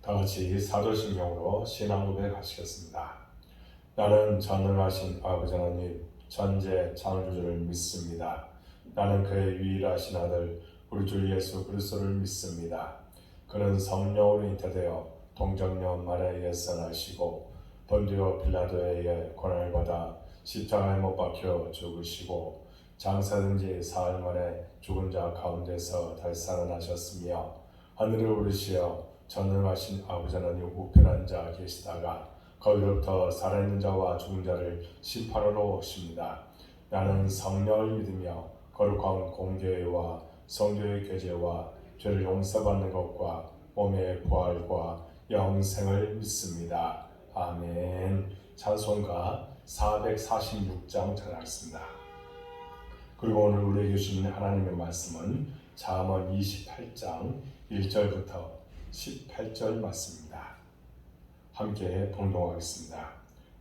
다 같이 사도신경으로 신앙 고백하시겠습니다. 나는 전능하신 아버지 하나님 전제 창조주를 믿습니다. 나는 그의 유일하신 아들 우리 주 예수 그리스도를 믿습니다. 그는 성령으로 잉태되어 동정녀 마리아에 선하시고 본디오 빌라도에 의해 고난을 받아 십자가에 못 박혀 죽으시고 장사된 지 사흘 만에 죽은 자 가운데서 다시 살아나셨으며 하늘을 오르시어 전능하신 아버지 하나님 우편에 앉아 계시다가 거기로부터 살아있는 자와 죽은 자를 심판하러 오십니다. 나는 성령을 믿으며 거룩한 공교회와 성도의 교제와 죄를 용서받는 것과 몸의 부활과 영생을 믿습니다. 아멘. 찬송가 446장 전하겠습니다. 그리고 오늘 우리에게 주시는 하나님의 말씀은 잠언 28장 1절부터 18절 말씀입니다. 함께 봉독하겠습니다.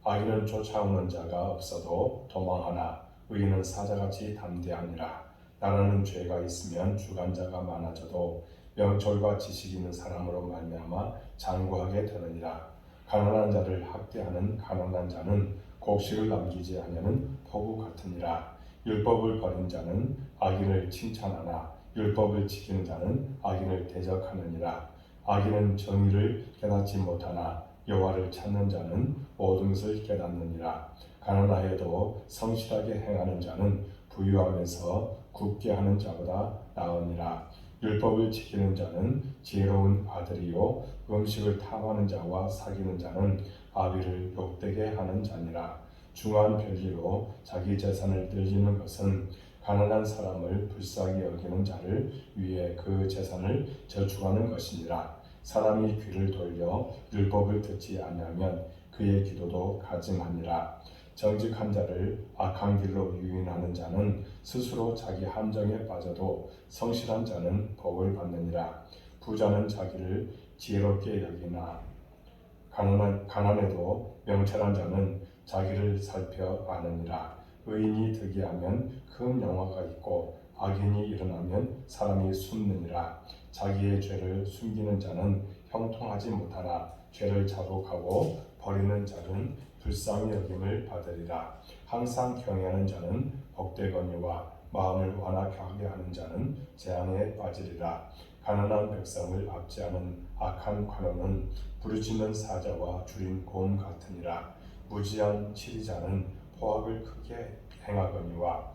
악인은 쫓아오는 자가 없어도 도망하나 의인은 사자같이 담대하니라. 나라는 죄가 있으면 주관자가 많아져도 명철과 지식이 있는 사람으로 말미암아 장구하게 되느니라. 가난한 자를 학대하는 가난한 자는 곡식을 남기지 아니하는 포구 같으니라. 율법을 버린 자는 악인을 칭찬하나 율법을 지키는 자는 악인을 대적하느니라. 악인은 정의를 깨닫지 못하나 여호와를 찾는 자는 모든 것을 깨닫느니라. 가난하여도 성실하게 행하는 자는 부유하면서 굳게 하는 자보다 나으니라. 율법을 지키는 자는 지혜로운 아들이요 음식을 탐하는 자와 사귀는 자는 아비를 욕되게 하는 자니라. 중한 별리로 자기 재산을 늘리는 것은 가난한 사람을 불쌍히 여기는 자를 위해 그 재산을 저축하는 것이니라. 사람이 귀를 돌려 율법을 듣지 아니하면 그의 기도도 가증하니라. 정직한 자를 악한 길로 유인하는 자는 스스로 자기 함정에 빠져도 성실한 자는 복을 받느니라. 부자는 자기를 지혜롭게 여기나 가난해도 명철한 자는 자기를 살펴 아느니라. 의인이 득이하면 큰 영화가 있고 악인이 일어나면 사람이 숨느니라. 자기의 죄를 숨기는 자는 형통하지 못하나 죄를 자복하고 버리는 자는 불쌍히 여김을 받으리라. 항상 경외하는 자는 복되거니와 마음을 완악하게 하는 자는 재앙에 빠지리라. 가난한 백성을 압제하는 악한 관원은 부르짖는 사자와 줄인 곰 같으니라. 무지한 치리자는 포악을 크게 행하거니와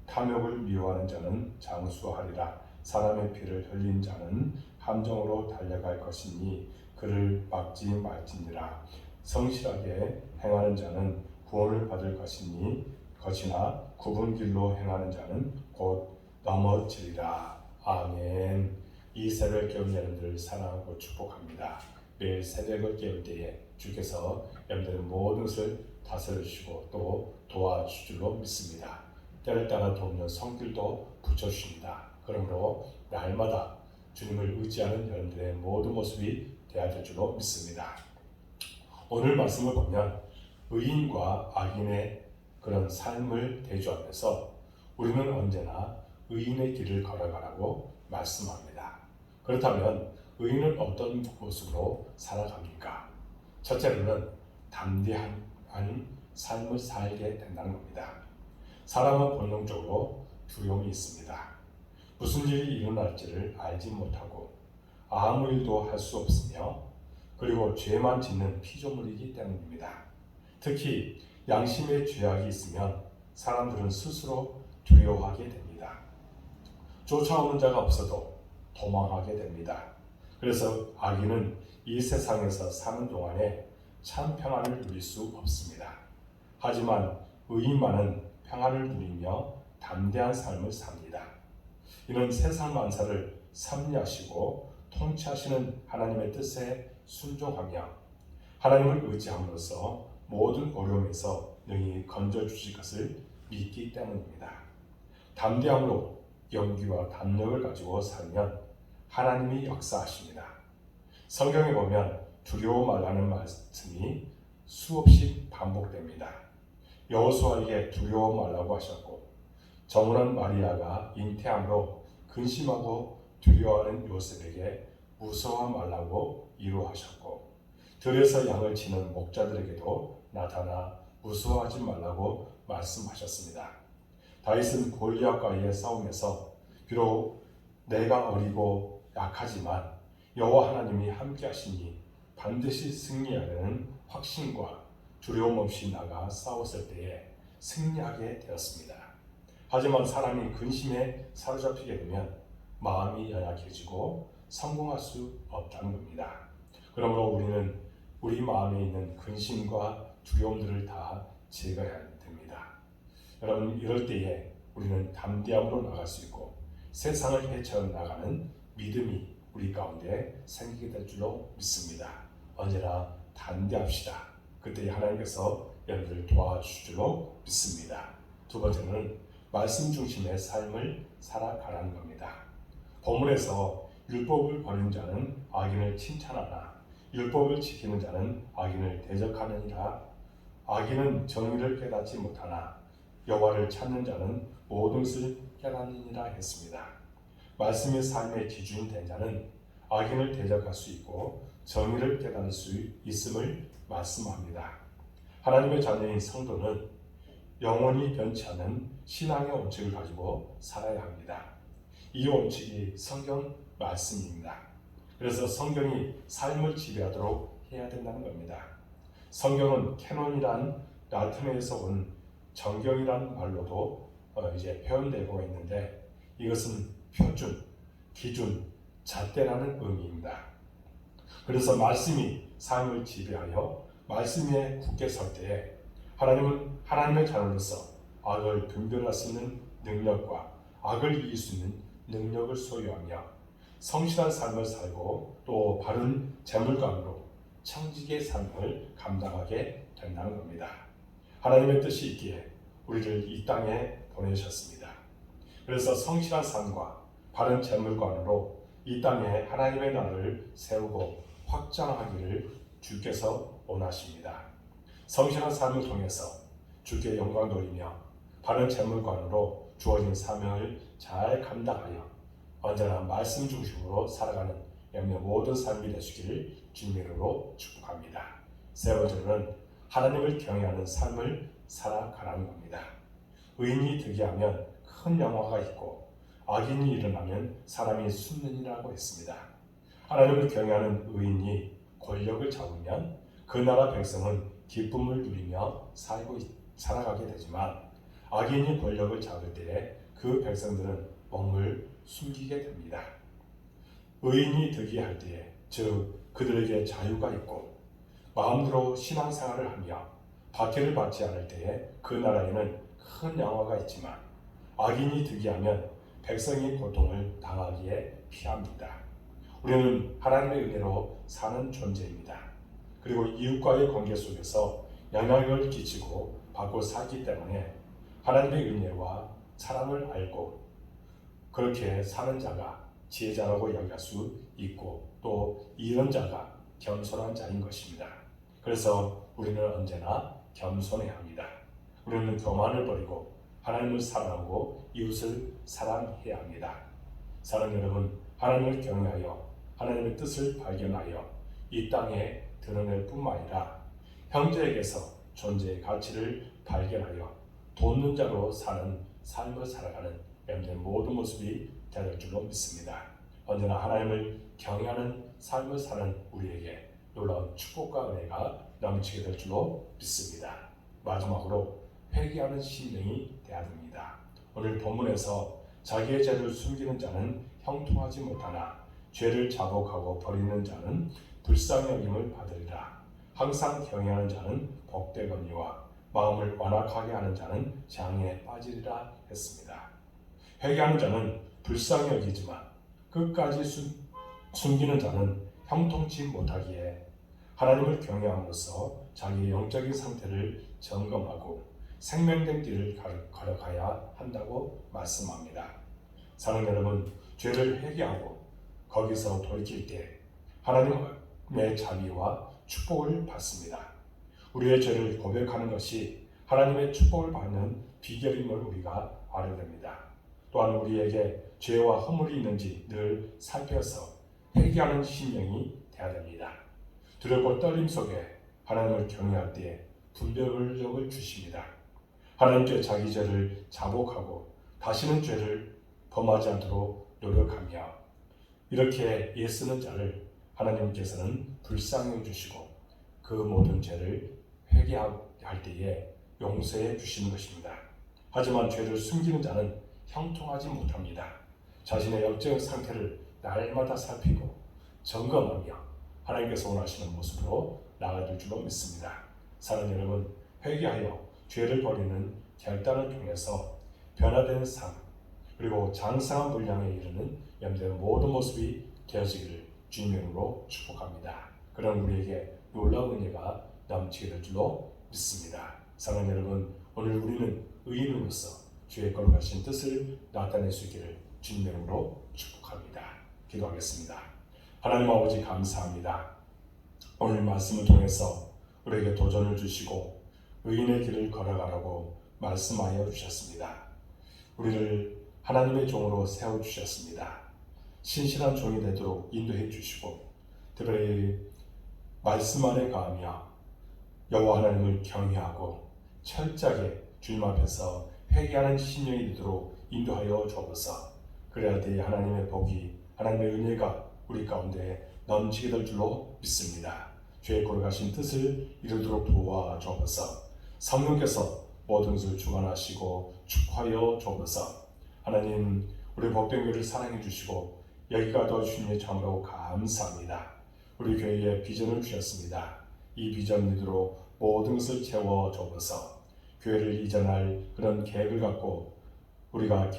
탐욕을 미워하는 자는 장수하리라. 사람의 피를 흘린 자는 함정으로 달려갈 것이니 그를 막지 말지니라. 성실하게 행하는 자는 구원을 받을 것이나 굽은 길로 행하는 자는 곧 넘어지리라. 아멘. 이 새벽 깨운 여러분들을 사랑하고 축복합니다. 매일 새벽을 깨울 때에 주께서 여러분들의 모든 것을 다스려주시고 또 도와주실 줄로 믿습니다. 때를 따라 돕는 성길도 붙여주십니다. 그러므로 날마다 주님을 의지하는 여러분들의 모든 모습이 되어야 될 줄로 믿습니다. 오늘 말씀을 보면 의인과 악인의 그런 삶을 대조하면서 우리는 언제나 의인의 길을 걸어가라고 말씀합니다. 그렇다면 의인은 어떤 모습으로 살아갑니까? 첫째로는 담대한 삶을 살게 된다는 겁니다. 사람은 본능적으로 두려움이 있습니다. 무슨 일이 일어날지를 알지 못하고 아무 일도 할 수 없으며 그리고 죄만 짓는 피조물이기 때문입니다. 특히 양심의 죄악이 있으면 사람들은 스스로 두려워하게 됩니다. 쫓아오는 자가 없어도 도망하게 됩니다. 그래서 악인은 이 세상에서 사는 동안에 참 평안을 누릴 수 없습니다. 하지만 의인만은 평안을 누리며 담대한 삶을 삽니다. 이는 세상 만사를 섭리하시고 통치하시는 하나님의 뜻에 순종하며 하나님을 의지함으로써 모든 어려움에서 능히 건져주실 것을 믿기 때문입니다. 담대함으로 용기와 담력을 가지고 살면 하나님이 역사하십니다. 성경에 보면 두려워 말라는 말씀이 수없이 반복됩니다. 여호수아에게 두려워 말라고 하셨고 정혼한 마리아가 잉태함으로 근심하고 두려워하는 요셉에게 무서워하지 말라고 이루하셨고 들에서 양을 치는 목자들에게도 나타나 무서워하지 말라고 말씀하셨습니다. 다윗은 골리앗과의 싸움에서 비록 내가 어리고 약하지만 여호와 하나님이 함께 하시니 반드시 승리하려는 확신과 두려움 없이 나가 싸웠을 때에 승리하게 되었습니다. 하지만 사람이 근심에 사로잡히게 되면 마음이 연약해지고 성공할 수 없다는 겁니다. 그러므로 우리는 우리 마음에 있는 근심과 두려움들을 다 제거해야 됩니다. 여러분, 이럴 때에 우리는 담대함으로 나갈 수 있고 세상을 헤쳐나가는 믿음이 우리 가운데 생기게 될 줄로 믿습니다. 언제나 담대합시다. 그때 하나님께서 여러분을 도와주실 줄로 믿습니다. 두 번째는 말씀 중심의 삶을 살아가라는 겁니다. 본문에서 율법을 버린 자는 악인을 칭찬하나 율법을 지키는 자는 악인을 대적하느니라. 악인은 정의를 깨닫지 못하나 여호와를 찾는 자는 모든 것을 깨닫느니라 했습니다. 말씀의 삶의 기준이 된 자는 악인을 대적할 수 있고 정의를 깨달을 수 있음을 말씀합니다. 하나님의 자녀인 성도는 영원히 변치 않는 신앙의 원칙을 가지고 살아야 합니다. 이 원칙이 성경 말씀입니다. 그래서 성경이 삶을 지배하도록 해야 된다는 겁니다. 성경은 캐논이란 라틴어에서 온 정경이란 말로도 이제 표현되고 있는데 이것은 표준, 기준, 잣대라는 의미입니다. 그래서 말씀이 삶을 지배하여 말씀 위에 굳게 설 때에 하나님은 하나님의 자녀로서 악을 분별할 수 있는 능력과 악을 이길 수 있는 능력을 소유하며 성실한 삶을 살고 또 바른 재물감으로 청지기의 삶을 감당하게 된다는 겁니다. 하나님의 뜻이 있기에 우리를 이 땅에 보내셨습니다. 그래서 성실한 삶과 바른 재물관으로 이 땅에 하나님의 나라를 세우고 확장하기를 주께서 원하십니다. 성실한 삶을 통해서 주께 영광 돌리며 바른 재물관으로 주어진 사명을 잘 감당하여 언제나 말씀 중심으로 살아가는 여러분의 모든 삶이 되시기를 주님의 이름으로 축복합니다. 세 번째로는 하나님을 경외하는 삶을 살아가라는 겁니다. 의인이 득이하면 큰 영화가 있고 악인이 일어나면 사람이 숨느니라고 했습니다. 하나님을 경외하는 의인이 권력을 잡으면 그 나라 백성은 기쁨을 누리며 살아가게 되지만 악인이 권력을 잡을 때에 그 백성들은 몸을 숨기게 됩니다. 의인이 득이할 때에 즉 그들에게 자유가 있고 마음대로 신앙생활을 하며 박해를 받지 않을 때에 그 나라에는 큰 영화가 있지만 악인이 득이하면 백성이 고통을 당하기에 피합니다. 우리는 하나님의 은혜로 사는 존재입니다. 그리고 이웃과의 관계 속에서 영향을 끼치고 받고 살기 때문에 하나님의 은혜와 사랑을 알고 그렇게 사는 자가 지혜자라고 여길 수 있고 또 이런 자가 겸손한 자인 것입니다. 그래서 우리는 언제나 겸손해야 합니다. 우리는 교만을 버리고 하나님을 사랑하고 이웃을 사랑해야 합니다. 사랑하는 여러분, 하나님을 경외하여 하나님의 뜻을 발견하여 이 땅에 드러낼 뿐만 아니라 형제에게서 존재의 가치를 발견하여 돕는 자로 사는 삶을 살아가는 여러분의 모든 모습이 될 줄로 믿습니다. 언제나 하나님을 경외하는 삶을 사는 우리에게 놀라운 축복과 은혜가 넘치게 될 줄로 믿습니다. 마지막으로 회개하는 심령이 되어야 됩니다. 오늘 본문에서 자기의 죄를 숨기는 자는 형통하지 못하나 죄를 자복하고 버리는 자는 불쌍히 여김을 받으리라. 항상 경외하는 자는 복되거니와 마음을 완악하게 하는 자는 장애에 빠지리라 했습니다. 회개하는 자는 불쌍히 여기지만 끝까지 숨기는 자는 형통치 못하기에 하나님을 경외함으로써 자기의 영적인 상태를 점검하고 생명된 길을 걸어가야 한다고 말씀합니다. 사랑하는 여러분, 죄를 회개하고 거기서 돌이킬 때 하나님의 자비와 축복을 받습니다. 우리의 죄를 고백하는 것이 하나님의 축복을 받는 비결임을 우리가 알아야 됩니다. 또한 우리에게 죄와 허물이 있는지 늘 살펴서 회개하는 심령이 되어야 됩니다. 두렵고 떨림 속에 하나님을 경외할 때에 분별력을 주십니다. 하나님께 자기 죄를 자복하고 다시는 죄를 범하지 않도록 노력하며 이렇게 애쓰는 자를 하나님께서는 불쌍히 주시고 그 모든 죄를 회개할 때에 용서해 주시는 것입니다. 하지만 죄를 숨기는 자는 형통하지 못합니다. 자신의 영적 상태를 날마다 살피고 점검하며 하나님께서 원하시는 모습으로 나아갈 줄로 믿습니다. 사랑하는 여러분, 회개하여 죄를 버리는 결단을 통해서 변화되는 삶 그리고 장성한 분량에 이르는 염려의 모든 모습이 되어지기를 주님으로 축복합니다. 그럼 우리에게 놀라운 은혜가 넘치게 될 줄로 믿습니다. 사랑하는 여러분, 오늘 우리는 의인으로서 주의 거룩하신 뜻을 나타낼 수 있기를 주님으로 축복합니다. 기도하겠습니다. 하나님 아버지 감사합니다. 오늘 말씀을 통해서 우리에게 도전을 주시고 의인의 길을 걸어가라고 말씀하여 주셨습니다. 우리를 하나님의 종으로 세워주셨습니다. 신실한 종이 되도록 인도해 주시고 특별히 말씀 안에 가며 여호와 하나님을 경외하고 철저하게 주님 앞에서 회개하는 심령이 되도록 인도하여 주옵소서. 그래야 돼 하나님의 복이 하나님의 은혜가 우리 가운데 넘치게 될 줄로 믿습니다. 주의 거룩하신 뜻을 이루도록 도와 주옵소서. 성령께서 모든 것을 주관하시고 축하하여 주옵소서. 하나님 우리 복된 교회를 사랑해 주시고 여기가 더 주님의 참으로 감사합니다. 우리 교회에 비전을 주셨습니다. 이 비전 믿으로 모든 것을 채워 주옵소서. 교회를 이전할 그런 계획을 갖고 우리가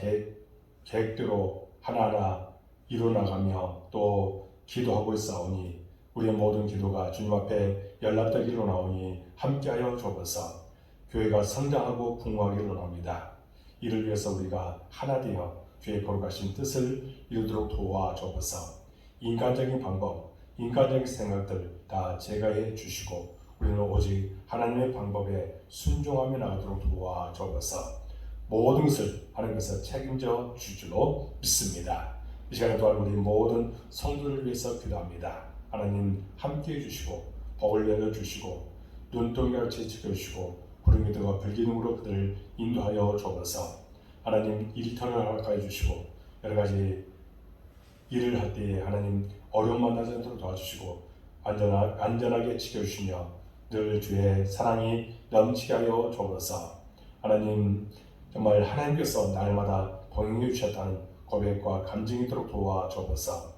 계획대로 하나하나 이루어나가며 또 기도하고 있사오니 우리의 모든 기도가 주님 앞에 연락되기로 나오니 함께하여 주옵소서. 교회가 성장하고 풍성하기로 나옵니다. 이를 위해서 우리가 하나 되어 주의 거룩하신 뜻을 이루도록 도와주옵소서. 인간적인 방법, 인간적인 생각들 다 제거해 주시고 우리는 오직 하나님의 방법에 순종하며 나가도록 도와주옵소서. 모든 것을 하나님께서 책임져 주줄로 믿습니다. 이 시간에 또한 우리 모든 성도를 위해서 기도합니다. 하나님 함께해 주시고 복을 내려 주시고 눈동자같이 지켜주시고 구름 기도와 불기둥으로 그들을 인도하여 주옵소서. 하나님 일터를 허락하여 주시고 여러 가지 일을 할 때에 하나님 어려움 만나지 않도록 도와주시고 안전하게 지켜주시며 늘 주의 사랑이 넘치게 하여 주옵소서. 하나님 정말 하나님께서 날마다 동행해 주셨다는 고백과 감정이 있도록 도와주옵소서.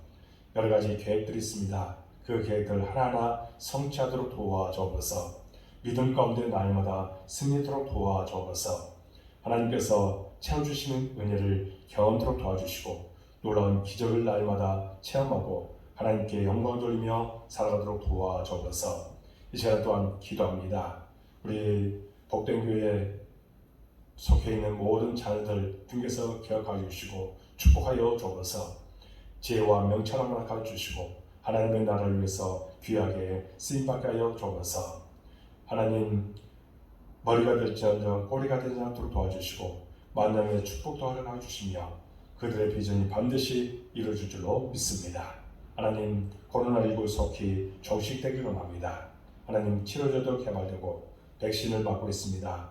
여러 가지 계획들이 있습니다. 그 계획들 하나하나 성취하도록 도와주옵소서. 믿음 가운데 날마다 승리토록 도와주옵소서. 하나님께서 채워주시는 은혜를 경험토록 도와주시고 놀라운 기적을 날마다 체험하고 하나님께 영광 돌리며 살아가도록 도와주옵소서. 이 시간 또한 기도합니다. 우리 복된 교회에 속해 있는 모든 자녀들 주께서 기억하여 주시고 축복하여 주옵소서. 지혜와 명철함을 허락하여 주시고 하나님의 나라를 위해서 귀하게 쓰임받게 하여 주옵소서. 하나님 머리가 될지언정 꼬리가 되지 않도록 도와주시고 만남의 축복도 허락하여 주시며 그들의 비전이 반드시 이루어질 줄로 믿습니다. 하나님 코로나19 속히 종식되기로 합니다. 하나님 치료제도 개발되고 백신을 맞고 있습니다.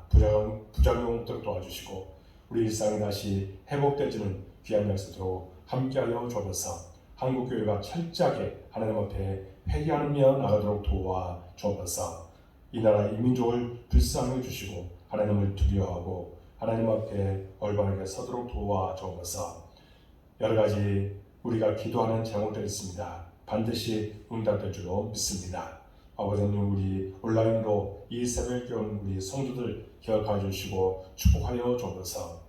부작용 없도록 도와주시고 우리 일상이 다시 회복되지는 귀한 역사로 함께하여 주옵소서. 한국교회가 철저하게 하나님 앞에 회개하며 나가도록 도와주옵소서. 이 나라 이 민족을 불쌍히 주시고 하나님을 두려워하고 하나님 앞에 올바르게 서도록 도와주옵소서. 여러 가지 우리가 기도하는 제목들이 있습니다. 반드시 응답될 줄로 믿습니다. 아버지님 우리 온라인으로 이 새벽경 우리 성도들 기억하여 주시고 축복하여 주옵소서.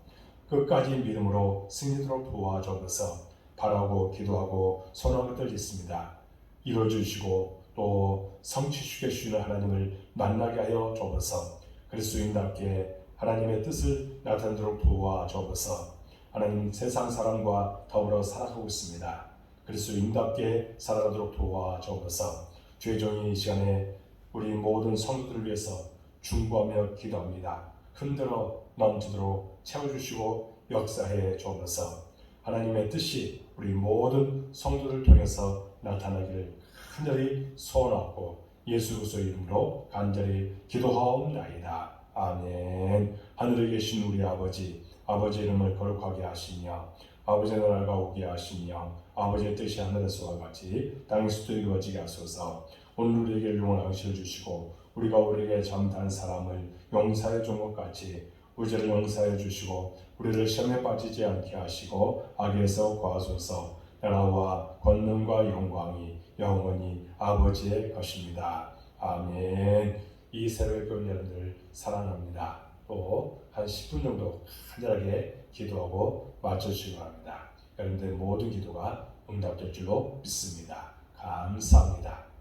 끝까지 믿음으로 승리토록 도와주옵소서. 바라고 기도하고 소원하는 것들이 있습니다. 이루어 주시고 또 성취시켜 주시는 하나님을 만나게 하여 주옵소서. 그리스도인답게 하나님의 뜻을 나타내도록 도와주옵소서. 하나님 세상 사람과 더불어 살아가고 있습니다. 그리스도인답게 살아가도록 도와주옵소서. 주의 종이 이 시간에 우리 모든 성도들을 위해서 중보하며 기도합니다. 흔들어 넘치도록 채워주시고 역사해 주옵소서. 하나님의 뜻이 우리 모든 성도를 통해서 나타나기를 간절히 소원하고 예수 그리스도의 이름으로 간절히 기도하옵나이다. 아멘. 하늘에 계신 우리 아버지, 아버지의 이름을 거룩하게 하시며 아버지의 나라가 오게 하시며 아버지의 뜻이 하늘에서와 같이 땅에서도 이루어지게 하소서. 오늘 우리에게 일용할 양식을 주시고 우리가 우리에게 잘못한 사람을 용서해 준 것 같이 우리를 용서해 주시고 우리를 시험에 빠지지 않게 하시고 악에서 구하소서. 나라와 권능과 영광이 영원히 아버지의 것입니다. 아멘. 이 새벽 교회 여러분들 사랑합니다. 또 한 10분 정도 간절하게 기도하고 마쳐주시기 바랍니다. 여러분들 모든 기도가 응답될 줄로 믿습니다. 감사합니다.